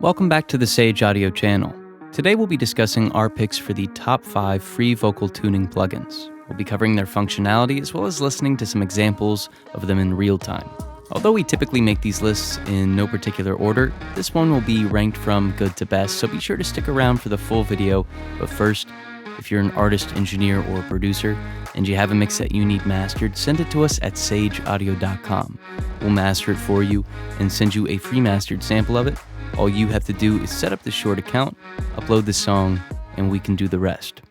Welcome back to the Sage Audio channel. Today we'll be discussing our picks for the top 5 free vocal tuning plugins. We'll be covering their functionality as well as listening to some examples of them in real time. Although we typically make these lists in no particular order, this one will be ranked from good to best, so be sure to stick around for the full video. But first, if you're an artist, engineer, or producer, and you have a mix that you need mastered, send it to us at sageaudio.com. We'll master it for you and send you a free mastered sample of it. All you have to do is set up the short account, upload the song, and we can do the rest.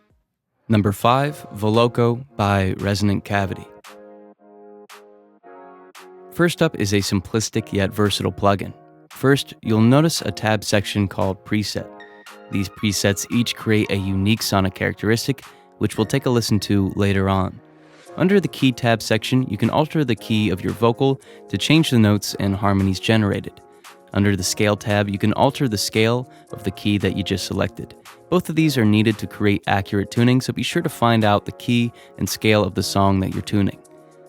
Number 5, Voloco by Resonant Cavity. First up is a simplistic yet versatile plugin. First, you'll notice a tab section called Preset. These presets each create a unique sonic characteristic, which we'll take a listen to later on. Under the Key tab section, you can alter the key of your vocal to change the notes and harmonies generated. Under the Scale tab, you can alter the scale of the key that you just selected. Both of these are needed to create accurate tuning, so be sure to find out the key and scale of the song that you're tuning.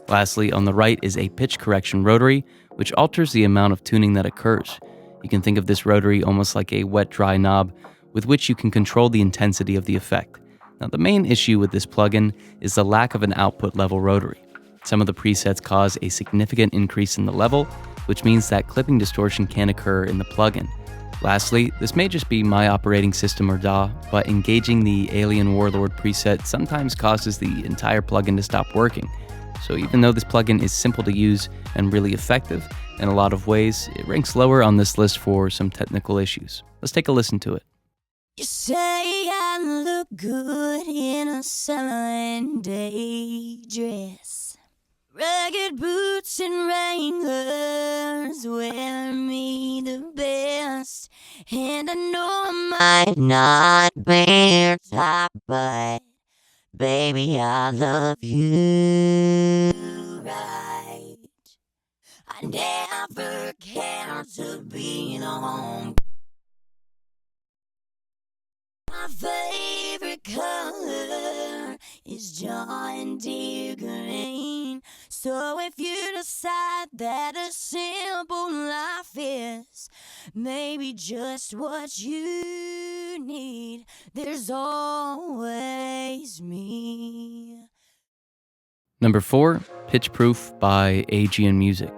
Lastly, on the right is a pitch correction rotary, which alters the amount of tuning that occurs. You can think of this rotary almost like a wet-dry knob with which you can control the intensity of the effect. Now, the main issue with this plugin is the lack of an output level rotary. Some of the presets cause a significant increase in the level, which means that clipping distortion can occur in the plugin. Lastly, this may just be my operating system or DAW, but engaging the Alien Warlord preset sometimes causes the entire plugin to stop working. So even though this plugin is simple to use and really effective in a lot of ways, it ranks lower on this list for some technical issues. Let's take a listen to it. You say I look good in a Sunday dress. Ragged boots and Wranglers wear me the best. And I know I might not be top, but baby, I love you right. I never cared to be home. My favorite color is John Deere green. So if you decide that a simple life is maybe just what you need, there's always me. Number 4, Pitch Proof by Aegean Music.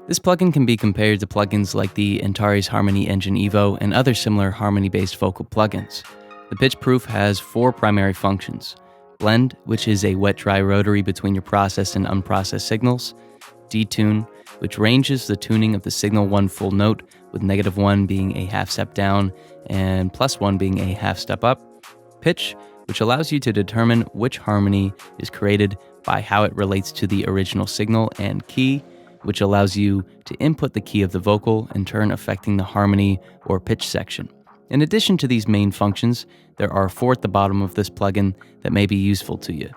This plugin can be compared to plugins like the Antares Harmony Engine Evo and other similar harmony-based vocal plugins. The Pitch Proof has 4 primary functions: Blend, which is a wet-dry rotary between your processed and unprocessed signals; Detune, which ranges the tuning of the signal one full note, with -1 being a half step down and +1 being a half step up; Pitch, which allows you to determine which harmony is created by how it relates to the original signal; and Key, which allows you to input the key of the vocal, in turn affecting the harmony or pitch section. In addition to these main functions, there are 4 at the bottom of this plugin that may be useful to you.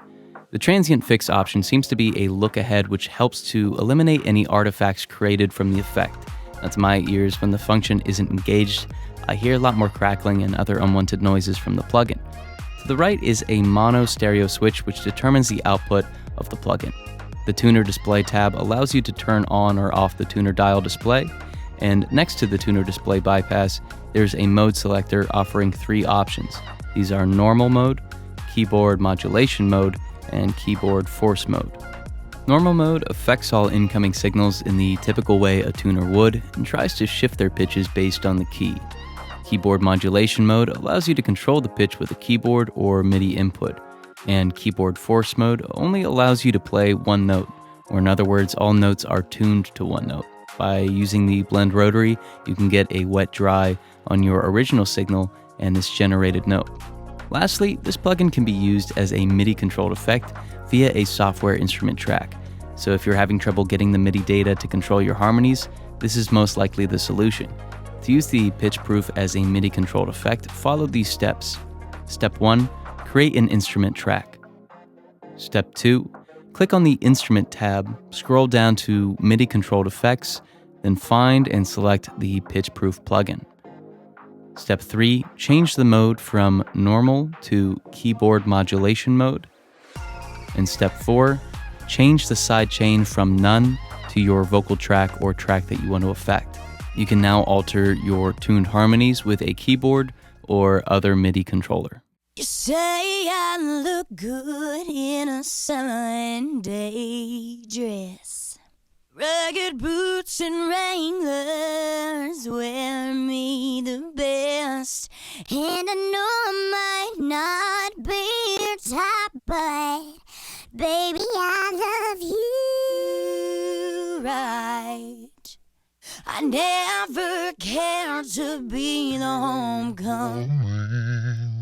The Transient Fix option seems to be a look ahead, which helps to eliminate any artifacts created from the effect. Now, to my ears, when the function isn't engaged, I hear a lot more crackling and other unwanted noises from the plugin. To the right is a mono stereo switch, which determines the output of the plugin. The Tuner Display tab allows you to turn on or off the tuner dial display, and next to the tuner display bypass, there's a mode selector offering 3 options. These are Normal Mode, Keyboard Modulation Mode, and Keyboard Force Mode. Normal Mode affects all incoming signals in the typical way a tuner would and tries to shift their pitches based on the key. Keyboard Modulation Mode allows you to control the pitch with a keyboard or MIDI input. And Keyboard Force Mode only allows you to play one note, or in other words, all notes are tuned to one note. By using the Blend rotary, you can get a wet-dry on your original signal and this generated note. Lastly, this plugin can be used as a MIDI-controlled effect via a software instrument track. So if you're having trouble getting the MIDI data to control your harmonies, this is most likely the solution. To use the Pitch Proof as a MIDI-controlled effect, follow these steps. Step 1. Create an instrument track. Step 2. Click on the Instrument tab, scroll down to MIDI Controlled Effects, then find and select the Pitch Proof plugin. Step 3. Change the mode from Normal to Keyboard Modulation Mode. And Step 4. Change the sidechain from None to your vocal track or track that you want to affect. You can now alter your tuned harmonies with a keyboard or other MIDI controller. You say I look good in a Sunday dress. Rugged boots and Wranglers wear me the best. And I know I might not be your type, but baby, I love you right. I never cared to be the homecoming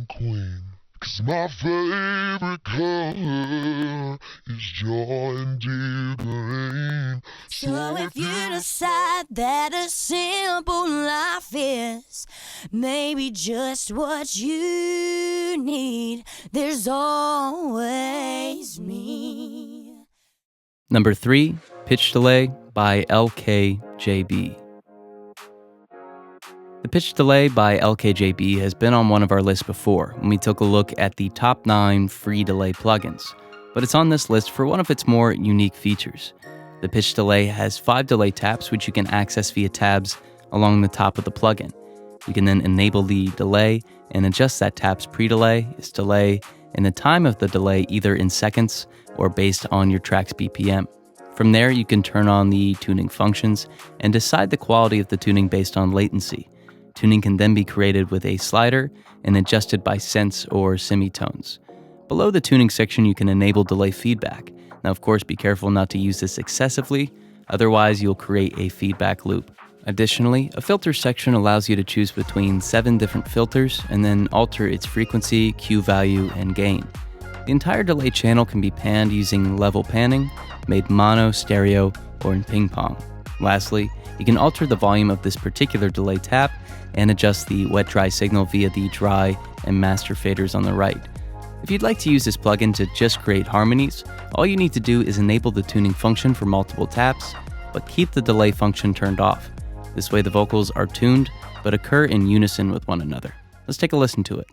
queen. 'Cause my favorite color is joy and dear green. So if you decide that a simple life is maybe just what you need, there's always me. Number 3, Pitch Delay by LKJB. The Pitch Delay by LKJB has been on one of our lists before when we took a look at the top 9 free delay plugins, but it's on this list for one of its more unique features. The Pitch Delay has 5 delay taps which you can access via tabs along the top of the plugin. You can then enable the delay and adjust that tap's pre-delay, its delay, and the time of the delay either in seconds or based on your track's BPM. From there, you can turn on the tuning functions and decide the quality of the tuning based on latency. Tuning can then be created with a slider and adjusted by cents or semitones. Below the tuning section, you can enable delay feedback. Now, of course, be careful not to use this excessively, otherwise you'll create a feedback loop. Additionally, a filter section allows you to choose between 7 different filters and then alter its frequency, Q value, and gain. The entire delay channel can be panned using level panning, made mono, stereo, or in ping pong. Lastly, you can alter the volume of this particular delay tap and adjust the wet-dry signal via the dry and master faders on the right. If you'd like to use this plugin to just create harmonies, all you need to do is enable the tuning function for multiple taps, but keep the delay function turned off. This way the vocals are tuned, but occur in unison with one another. Let's take a listen to it.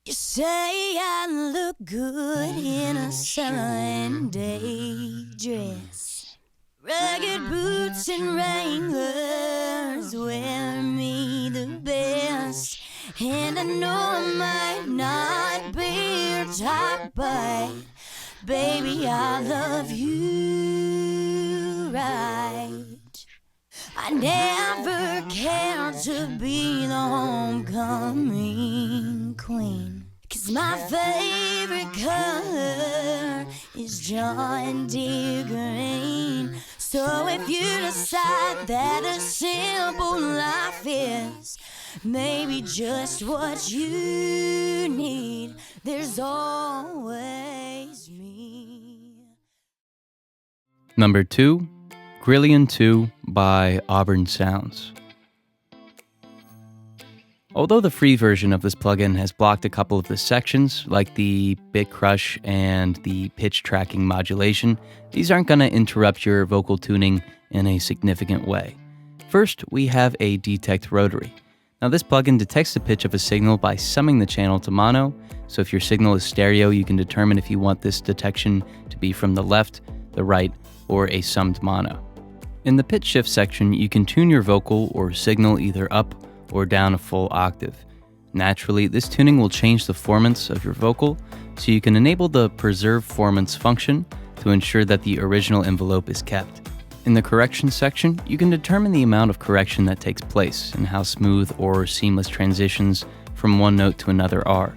You say I look good in a Sunday dress. Rugged boots and Wranglers wear me the best. And I know I might not be your type, but baby, I love you right. I never cared to be the homecoming queen. 'Cause my favorite color is John Deere green. So if you decide that a simple life is maybe just what you need, there's always me. Number 2, Grillion 2 by Auburn Sounds. Although the free version of this plugin has blocked a couple of the sections, like the bit crush and the pitch tracking modulation, these aren't going to interrupt your vocal tuning in a significant way. First, we have a detect rotary. Now this plugin detects the pitch of a signal by summing the channel to mono, so if your signal is stereo, you can determine if you want this detection to be from the left, the right, or a summed mono. In the pitch shift section, you can tune your vocal or signal either up or down a full octave. Naturally, this tuning will change the formants of your vocal, so you can enable the preserve formants function to ensure that the original envelope is kept. In the correction section, you can determine the amount of correction that takes place and how smooth or seamless transitions from one note to another are.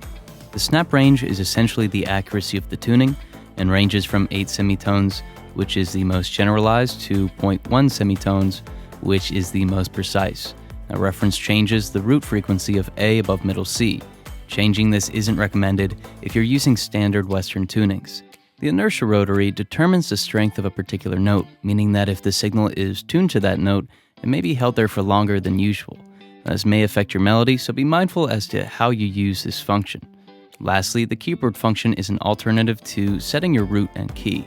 The snap range is essentially the accuracy of the tuning and ranges from 8 semitones, which is the most generalized, to 0.1 semitones, which is the most precise. Now, reference changes the root frequency of A above middle C. Changing this isn't recommended if you're using standard Western tunings. The inertia rotary determines the strength of a particular note, meaning that if the signal is tuned to that note, it may be held there for longer than usual. This may affect your melody, so be mindful as to how you use this function. Lastly, the keyboard function is an alternative to setting your root and key.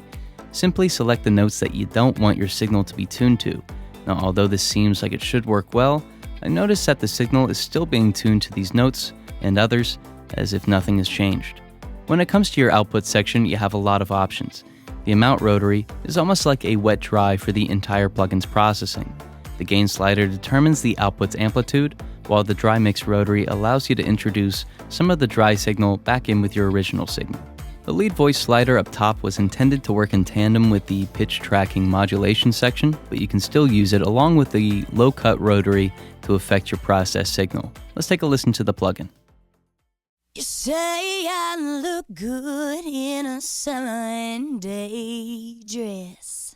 Simply select the notes that you don't want your signal to be tuned to. Now, although this seems like it should work well, I notice that the signal is still being tuned to these notes and others as if nothing has changed. When it comes to your output section, you have a lot of options. The amount rotary is almost like a wet dry for the entire plugin's processing. The gain slider determines the output's amplitude, while the dry mix rotary allows you to introduce some of the dry signal back in with your original signal. The lead voice slider up top was intended to work in tandem with the pitch tracking modulation section, but you can still use it along with the low-cut rotary to affect your process signal. Let's take a listen to the plugin. You say I look good in a Sunday dress,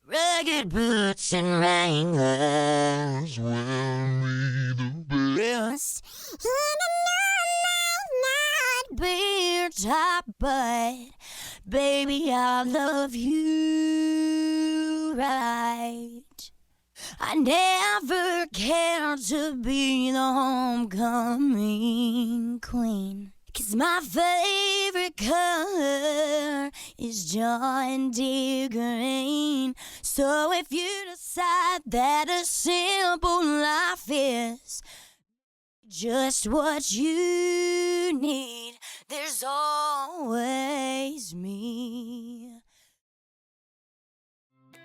rugged boots and Wranglers, Wear me the best. not beer top, but baby, I love you right. I never cared to be the homecoming queen, 'cause my favorite color is John Deere green. So if you decide that a simple life is just what you need, there's always me.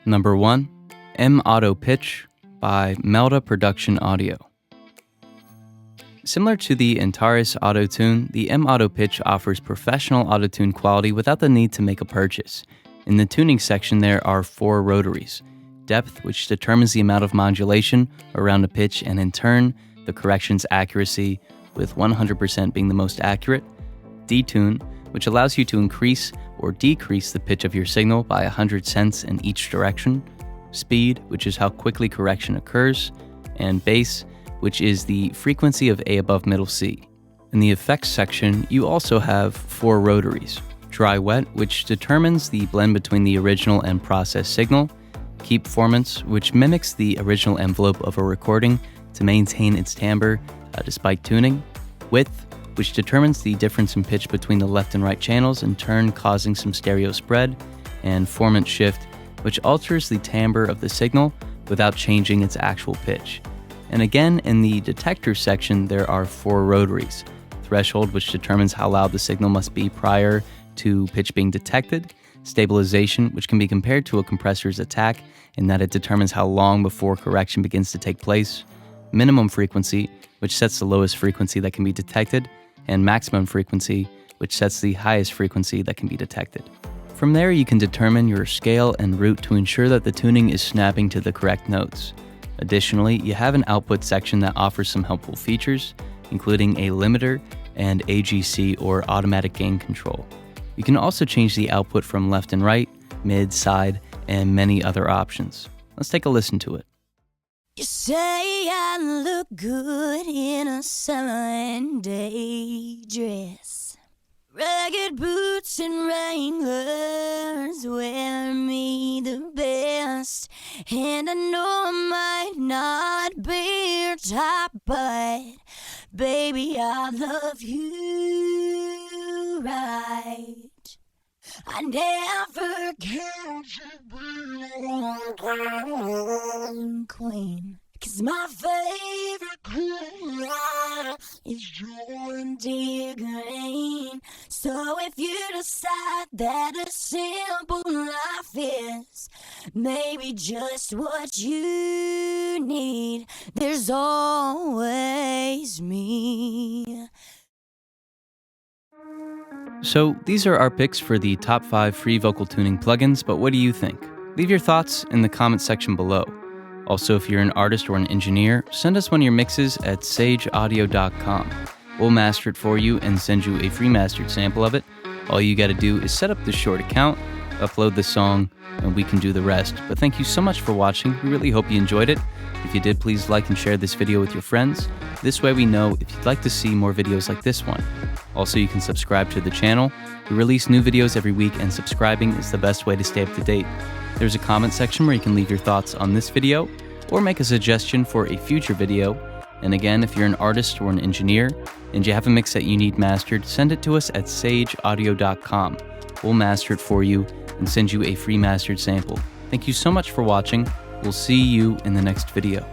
Number 1. M Auto Pitch by Melda Production Audio. Similar to the Antares Auto-Tune, the M Auto Pitch offers professional auto-tune quality without the need to make a purchase. In the tuning section, there are 4 rotaries: depth, which determines the amount of modulation around a pitch, and in turn, the correction's accuracy, with 100% being the most accurate; detune, which allows you to increase or decrease the pitch of your signal by 100 cents in each direction; speed, which is how quickly correction occurs; and bass, which is the frequency of A above middle C. In the effects section, you also have 4 rotaries: dry-wet, which determines the blend between the original and processed signal; keep formants, which mimics the original envelope of a recording to maintain its timbre despite tuning; width, which determines the difference in pitch between the left and right channels, in turn causing some stereo spread; and formant shift, which alters the timbre of the signal without changing its actual pitch. And again, in the detector section, there are 4 rotaries: threshold, which determines how loud the signal must be prior to pitch being detected; stabilization, which can be compared to a compressor's attack in that it determines how long before correction begins to take place; minimum frequency, which sets the lowest frequency that can be detected; and maximum frequency, which sets the highest frequency that can be detected. From there, you can determine your scale and route to ensure that the tuning is snapping to the correct notes. Additionally, you have an output section that offers some helpful features, including a limiter and AGC, or automatic gain control. You can also change the output from left and right, mid, side, and many other options. Let's take a listen to it. You say I look good in a Sunday dress, rugged boots and Wranglers, wear me the best. And I know I might not be your type, but baby, I love you right. I never cared to be a queen, 'cause my favorite color is John Deere green. So if you decide that a simple life is maybe just what you need, there's always me. So these are our picks for the top 5 free vocal tuning plugins, but what do you think? Leave your thoughts in the comment section below. Also, if you're an artist or an engineer, send us one of your mixes at sageaudio.com. We'll master it for you and send you a free mastered sample of it. All you gotta do is set up the short account, upload the song, and we can do the rest. But thank you so much for watching. We really hope you enjoyed it. If you did, please like and share this video with your friends. This way we know if you'd like to see more videos like this one. Also, you can subscribe to the channel. We release new videos every week, and subscribing is the best way to stay up to date. There's a comment section where you can leave your thoughts on this video or make a suggestion for a future video. And again, if you're an artist or an engineer and you have a mix that you need mastered, send it to us at sageaudio.com. We'll master it for you and send you a free mastered sample. Thank you so much for watching. We'll see you in the next video.